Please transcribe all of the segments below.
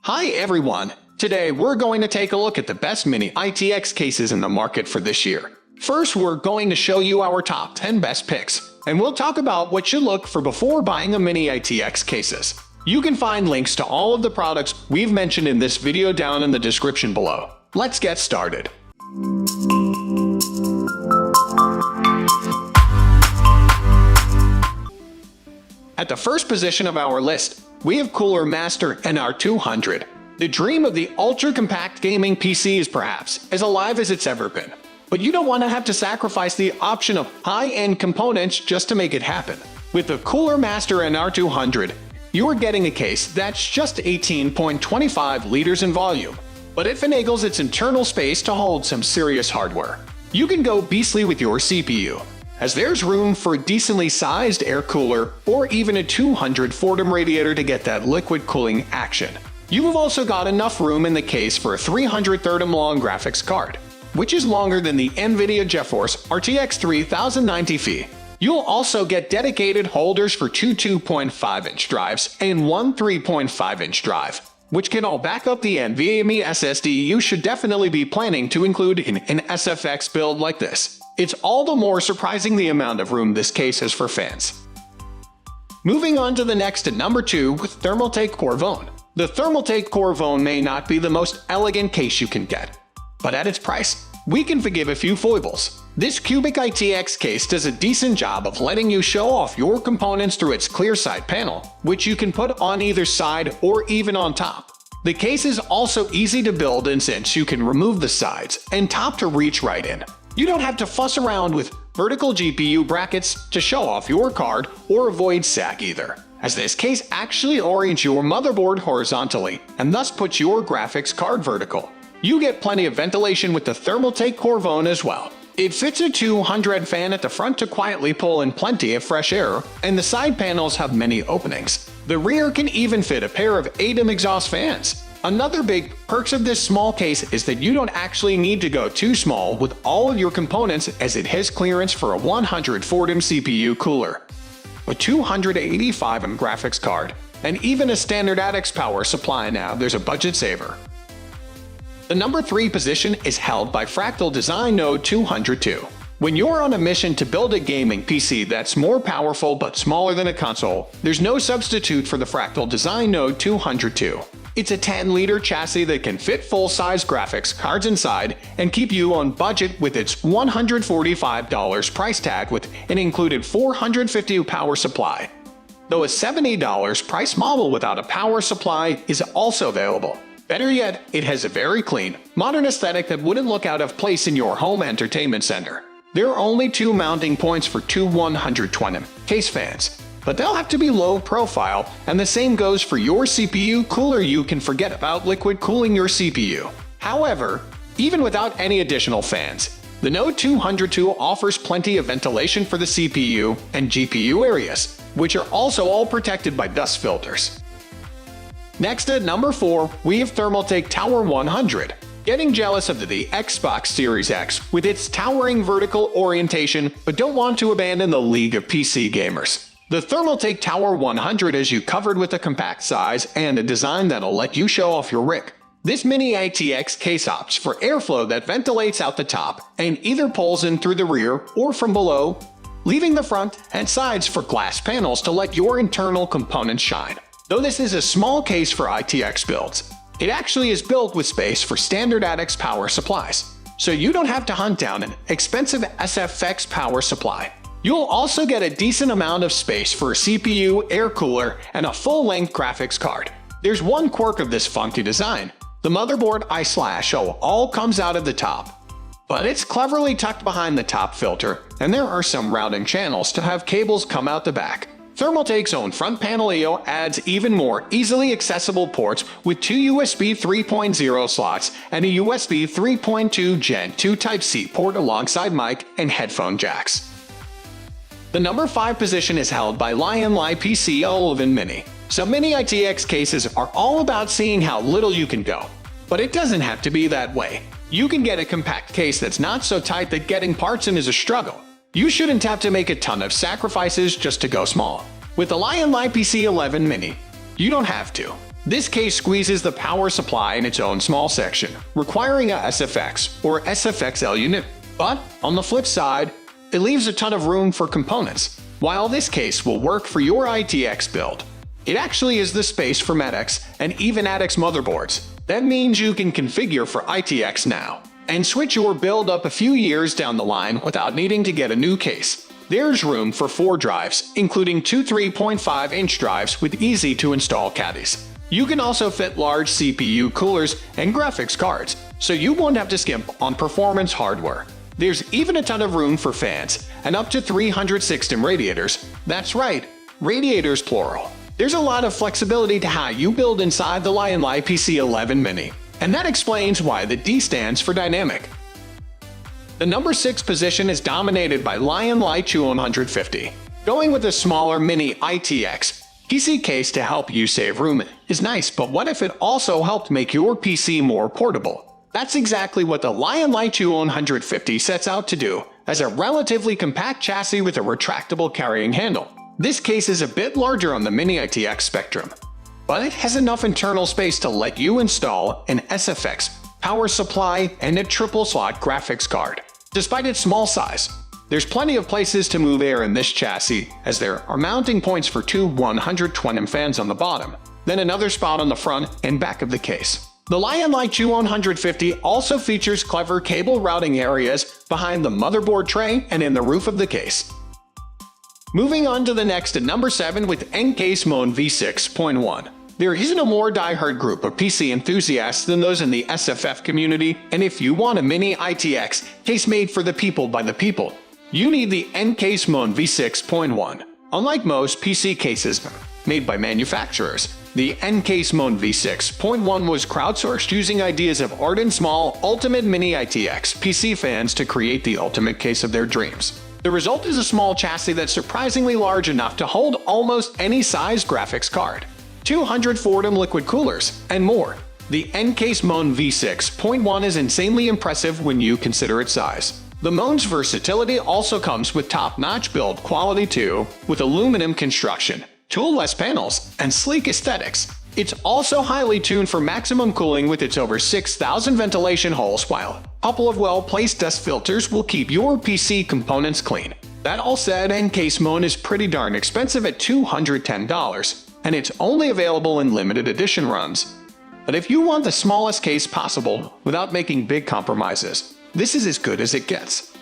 Hi everyone! Today we're going to take a look at the best Mini-ITX cases in the market for this year. First, we're going to show you our top 10 best picks, and we'll talk about what you look for before buying a Mini-ITX cases. You can find links to all of the products we've mentioned in this video down in the description below. Let's get started. At the first position of our list, we have Cooler Master NR200. The dream of the ultra-compact gaming PC is perhaps as alive as it's ever been. But you don't want to have to sacrifice the option of high-end components just to make it happen. With the Cooler Master NR200, you are getting a case that's just 18.25 liters in volume, but it finagles its internal space to hold some serious hardware. You can go beastly with your CPU, as there's room for a decently sized air cooler or even a 200 Fordham radiator to get that liquid cooling action. You've also got enough room in the case for a 300 Fordham long graphics card, which is longer than the NVIDIA GeForce RTX 3090 Ti. You'll also get dedicated holders for two 2.5-inch drives and one 3.5-inch drive, which can all back up the NVMe SSD. You should definitely be planning to include in an SFX build like this. It's all the more surprising the amount of room this case has for fans. Moving on to the next at number 2 with Thermaltake Core V1. The Thermaltake Core V1 may not be the most elegant case you can get, but at its price, we can forgive a few foibles. This cubic ITX case does a decent job of letting you show off your components through its clear side panel, which you can put on either side or even on top. The case is also easy to build, and since you can remove the sides and top to reach right in, you don't have to fuss around with vertical GPU brackets to show off your card or avoid sag either, as this case actually orients your motherboard horizontally and thus puts your graphics card vertical. You get plenty of ventilation with the Thermaltake Core V1 as well. It fits a 200 fan at the front to quietly pull in plenty of fresh air, and the side panels have many openings. The rear can even fit a pair of ADEM exhaust fans. Another big perks of this small case is that you don't actually need to go too small with all of your components, as it has clearance for a 100 Fordham CPU cooler, a 285mm graphics card, and even a standard ATX power supply. Now there's a budget saver. The number 3 position is held by Fractal Design Node 202. When you're on a mission to build a gaming PC that's more powerful but smaller than a console, there's no substitute for the Fractal Design Node 202. It's a 10-liter chassis that can fit full-size graphics cards inside and keep you on budget with its $145 price tag with an included 450 power supply, though a $70 price model without a power supply is also available. Better yet, it has a very clean, modern aesthetic that wouldn't look out of place in your home entertainment center. There are only 2 mounting points for two 120 case fans, but they'll have to be low profile, and the same goes for your CPU cooler. You can forget about liquid cooling your CPU. However, even without any additional fans, the Node 202 offers plenty of ventilation for the CPU and GPU areas, which are also all protected by dust filters. Next at number 4, we have Thermaltake Tower 100. Getting jealous of the Xbox Series X with its towering vertical orientation, but don't want to abandon the league of PC gamers. The Thermaltake Tower 100 has you covered with a compact size and a design that'll let you show off your rig. This Mini-ITX case opts for airflow that ventilates out the top and either pulls in through the rear or from below, leaving the front and sides for glass panels to let your internal components shine. Though this is a small case for ITX builds, it actually is built with space for standard ATX power supplies, so you don't have to hunt down an expensive SFX power supply. You'll also get a decent amount of space for a CPU, air cooler, and a full-length graphics card. There's one quirk of this funky design. The motherboard I/O all comes out of the top, but it's cleverly tucked behind the top filter, and there are some routing channels to have cables come out the back. Thermaltake's own front panel I/O adds even more easily accessible ports with 2 USB 3.0 slots and a USB 3.2 Gen 2 Type-C port alongside mic and headphone jacks. The number 5 position is held by Lian Li TU150 Mini. Some Mini-ITX cases are all about seeing how little you can go, but it doesn't have to be that way. You can get a compact case that's not so tight that getting parts in is a struggle. You shouldn't have to make a ton of sacrifices just to go small. With the Lian Li TU150 Mini, you don't have to. This case squeezes the power supply in its own small section, requiring a SFX or SFXL unit. But on the flip side, it leaves a ton of room for components. While this case will work for your ITX build, it actually is the space for Phanteks and even ATX motherboards. That means you can configure for ITX now and switch your build up a few years down the line without needing to get a new case. There's room for 4 drives, including 2 3.5-inch drives with easy-to-install caddies. You can also fit large CPU coolers and graphics cards, so you won't have to skimp on performance hardware. There's even a ton of room for fans and up to 300 system radiators. That's right, radiators plural. There's a lot of flexibility to how you build inside the Lian Li PC11 Mini, and that explains why the D stands for dynamic. The number 6 position is dominated by Lian Li TU150. Going with a smaller Mini-ITX PC case to help you save room is nice, but what if it also helped make your PC more portable? That's exactly what the Lian Li TU150 sets out to do, as a relatively compact chassis with a retractable carrying handle. This case is a bit larger on the Mini-ITX spectrum, but it has enough internal space to let you install an SFX, power supply, and a triple-slot graphics card. Despite its small size, there's plenty of places to move air in this chassis, as there are mounting points for 2 120mm fans on the bottom, then another spot on the front and back of the case. The Lian Li TU150 also features clever cable routing areas behind the motherboard tray and in the roof of the case. Moving on to the next at number 7 with NCase M1 V6.1. There isn't a more diehard group of PC enthusiasts than those in the SFF community, and if you want a Mini-ITX case made for the people by the people, you need the NCase M1 V6.1. Unlike most PC cases made by manufacturers, the NCase M1 V6.1 was crowdsourced using ideas of ardent small ultimate Mini-ITX PC fans to create the ultimate case of their dreams. The result is a small chassis that's surprisingly large enough to hold almost any size graphics card, 200 Fordham liquid coolers, and more. The NCase M1 V6.1 is insanely impressive when you consider its size. The M1's versatility also comes with top-notch build quality too, with aluminum construction, tool-less panels, and sleek aesthetics. It's also highly tuned for maximum cooling with its over 6,000 ventilation holes, while a couple of well-placed dust filters will keep your PC components clean. That all said, NCase M1 is pretty darn expensive at $210, and it's only available in limited edition runs. But if you want the smallest case possible without making big compromises, this is as good as it gets.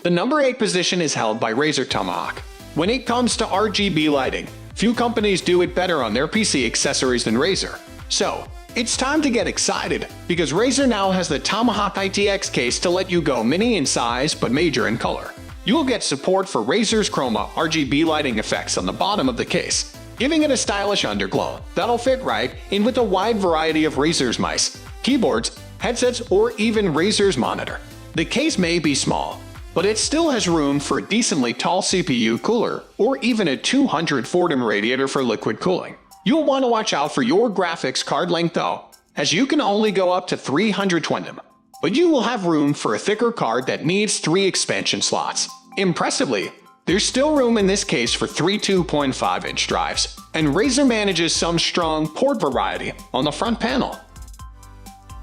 The number 8 position is held by Razer Tomahawk. When it comes to RGB lighting, few companies do it better on their PC accessories than Razer. So, it's time to get excited, because Razer now has the Tomahawk ITX case to let you go mini in size but major in color. You'll get support for Razer's Chroma RGB lighting effects on the bottom of the case, giving it a stylish underglow that'll fit right in with a wide variety of Razer's mice, keyboards, headsets, or even Razer's monitor. The case may be small, but it still has room for a decently tall CPU cooler or even a 200 Fordham radiator for liquid cooling. You'll want to watch out for your graphics card length though, as you can only go up to 320mm, but you will have room for a thicker card that needs 3 expansion slots. Impressively, there's still room in this case for 3 2.5-inch drives, and Razer manages some strong port variety on the front panel.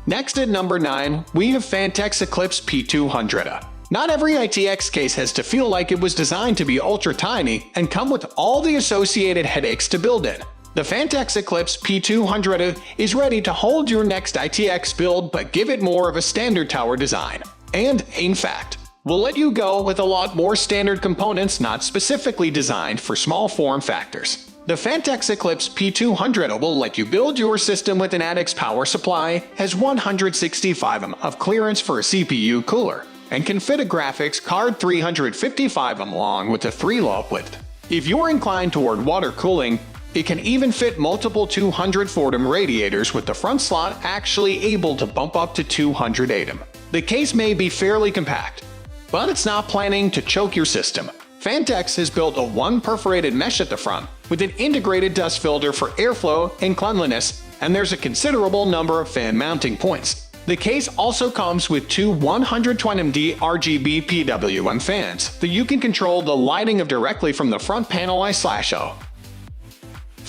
Next at number 9, we have Phanteks Eclipse P200. Not every ITX case has to feel like it was designed to be ultra tiny and come with all the associated headaches to build in. The Phanteks Eclipse P200 is ready to hold your next ITX build, but give it more of a standard tower design. And, in fact, we'll let you go with a lot more standard components not specifically designed for small form factors. The Phanteks Eclipse P200 will let you build your system with an ATX power supply, has 165mm of clearance for a CPU cooler, and can fit a graphics card 355mm long with a 3-low width. If you're inclined toward water cooling, it can even fit multiple 200 Fordham radiators, with the front slot actually able to bump up to 208mm. The case may be fairly compact, but it's not planning to choke your system. Phanteks has built a 1 perforated mesh at the front, with an integrated dust filter for airflow and cleanliness, and there's a considerable number of fan mounting points. The case also comes with 2 120mm RGB PWM fans that you can control the lighting of directly from the front panel I/O.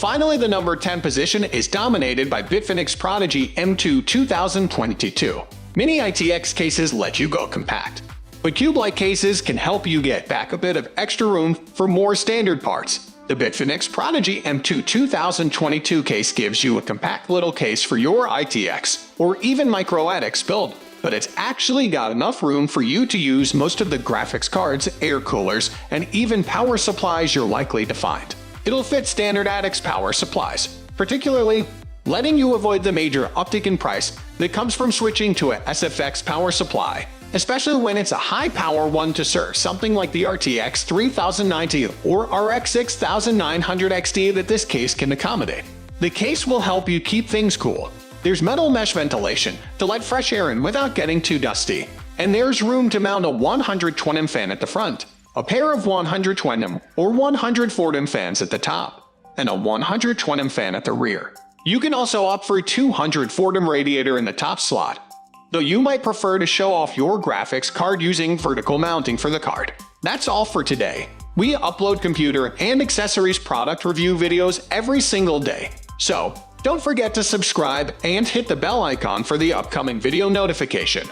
Finally, the number 10 position is dominated by BitFenix Prodigy M2 2022. Mini-ITX cases let you go compact, but cube-like cases can help you get back a bit of extra room for more standard parts. The BitFenix Prodigy M2 2022 case gives you a compact little case for your ITX or even Micro-ITX build, but it's actually got enough room for you to use most of the graphics cards, air coolers, and even power supplies you're likely to find. It'll fit standard ITX power supplies, particularly letting you avoid the major uptick in price that comes from switching to a SFX power supply, especially when it's a high-power one to serve something like the RTX 3090 or RX 6900 XT that this case can accommodate. The case will help you keep things cool. There's metal mesh ventilation to let fresh air in without getting too dusty, and there's room to mount a 120mm fan at the front, a pair of 120mm or 140mm fans at the top, and a 120mm fan at the rear. You can also opt for a 240mm radiator in the top slot, though you might prefer to show off your graphics card using vertical mounting for the card. That's all for today. We upload computer and accessories product review videos every single day, so don't forget to subscribe and hit the bell icon for the upcoming video notification.